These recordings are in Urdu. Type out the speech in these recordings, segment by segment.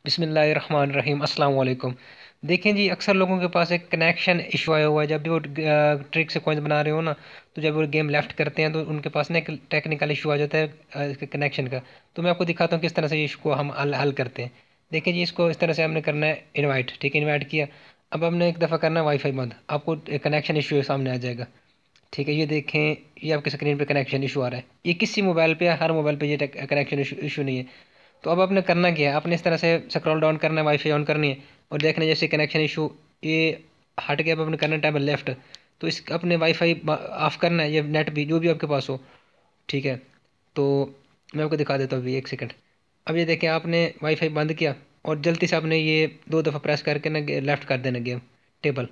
بسم اللہ الرحمن الرحیم، السلام علیکم۔ دیکھیں جی، اکثر لوگوں کے پاس ایک کنیکشن ایشو آیا ہوا ہے۔ جب بھی وہ ٹرک سے کوائنز بنا رہے ہو نا، تو جب وہ گیم لیفٹ کرتے ہیں تو ان کے پاس نا ایک ٹیکنیکل ایشو آ جاتا ہے کنیکشن کا۔ تو میں آپ کو دکھاتا ہوں کس طرح سے یہ ایشو کو ہم حل کرتے ہیں۔ دیکھیں جی، اس کو اس طرح سے ہم نے کرنا ہے انوائٹ، ٹھیک ہے، انوائٹ کیا۔ اب ہم نے ایک دفعہ کرنا ہے وائی فائی بند، آپ کو کنیکشن ایشو سامنے آ جائے گا، ٹھیک ہے۔ یہ دیکھیں، یہ آپ کے اسکرین پہ کنیکشن ایشو آ رہا ہے۔ یہ کسی موبائل پہ یا ہر موبائل پہ یہ کنیکشن ایشو نہیں ہے۔ تو اب آپ نے کرنا کیا ہے، آپ نے اس طرح سے سکرول ڈاؤن کرنا ہے، وائی فائی آن کرنی ہے اور دیکھنا ہے جیسے کنیکشن ایشو یہ ہٹ گیا۔ اب آپ نے کرنا ہے ٹیبل لیفٹ، تو اس اپنے وائی فائی آف کرنا ہے، یہ نیٹ بھی جو بھی آپ کے پاس ہو، ٹھیک ہے۔ تو میں آپ کو دکھا دیتا ہوں ابھی، ایک سیکنڈ۔ اب یہ دیکھیں، آپ نے وائی فائی بند کیا اور جلدی سے آپ نے یہ 2 دفعہ پریس کر کے نا لیفٹ کر دینا گیم ٹیبل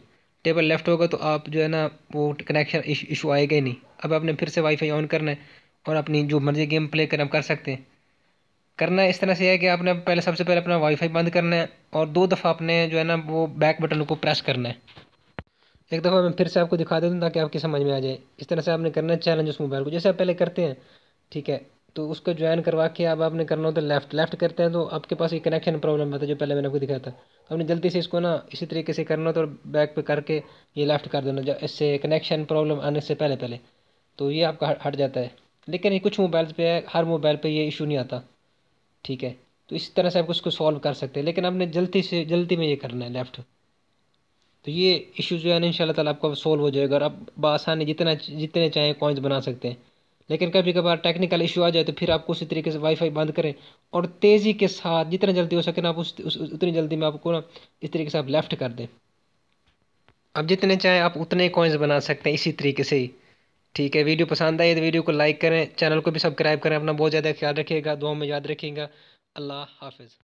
ٹیبل لیفٹ ہوگا تو آپ جو ہے نا وہ کنیکشن ایشو آئے گا ہی نہیں۔ اب آپ نے پھر سے وائی فائی آن کرنا ہے اور اپنی جو مرضی گیم پلے کرنا کر سکتے ہیں۔ کرنا ہے اس طرح سے ہے کہ آپ نے پہلے سب سے پہلے اپنا وائی فائی بند کرنا ہے اور 2 دفعہ آپ نے جو ہے نا وہ بیک بٹن کو پریس کرنا ہے۔ ایک دفعہ میں پھر سے آپ کو دکھا دیتا ہوں تاکہ آپ کی سمجھ میں آ جائے۔ اس طرح سے آپ نے کرنا ہے چیلنج اس موبائل کو، جیسے آپ پہلے کرتے ہیں، ٹھیک ہے۔ تو اس کو جوائن کروا کے اب آپ نے کرنا ہوتا ہے لیفٹ کرتے ہیں تو آپ کے پاس یہ کنیکشن پرابلم آتا ہے جو پہلے میں نے آپ کو دکھایا تھا۔ تو آپ نے جلدی سے اس کو نا اسی طریقے سے کرنا ہوتا ہے اور بیک پہ کر کے یہ لیفٹ کر دینا اس سے کنیکشن پرابلم آنے سے پہلے تو یہ آپ کا ہٹ جاتا ہے۔ لیکن یہ کچھ موبائلس پہ ہے، ہر موبائل پہ یہ ایشو نہیں آتا، ٹھیک ہے۔ تو اس طرح سے آپ اس کو سولو کر سکتے ہیں، لیکن آپ نے جلدی میں یہ کرنا ہے لیفٹ۔ تو یہ ایشو جو ہے نا ان شاء اللہ تعالیٰ آپ کا سولو ہو جائے گا اور آپ بآسانی جتنے چاہیں کوائنز بنا سکتے ہیں۔ لیکن کبھی کبھار ٹیکنیکل ایشو آ جائے تو پھر آپ کو اسی طریقے سے وائی فائی بند کریں اور تیزی کے ساتھ جتنا جلدی ہو سکے نا آپ اتنی جلدی میں آپ کو نا اس طریقے سے آپ لیفٹ کر دیں۔ اب جتنے چاہیں آپ اتنے کوائنز بنا سکتے ہیں اسی طریقے سے ہی، ٹھیک ہے۔ ویڈیو پسند آئی تو ویڈیو کو لائک کریں، چینل کو بھی سبسکرائب کریں، اپنا بہت زیادہ خیال رکھیے گا، دعاؤں میں یاد رکھیے گا۔ اللہ حافظ۔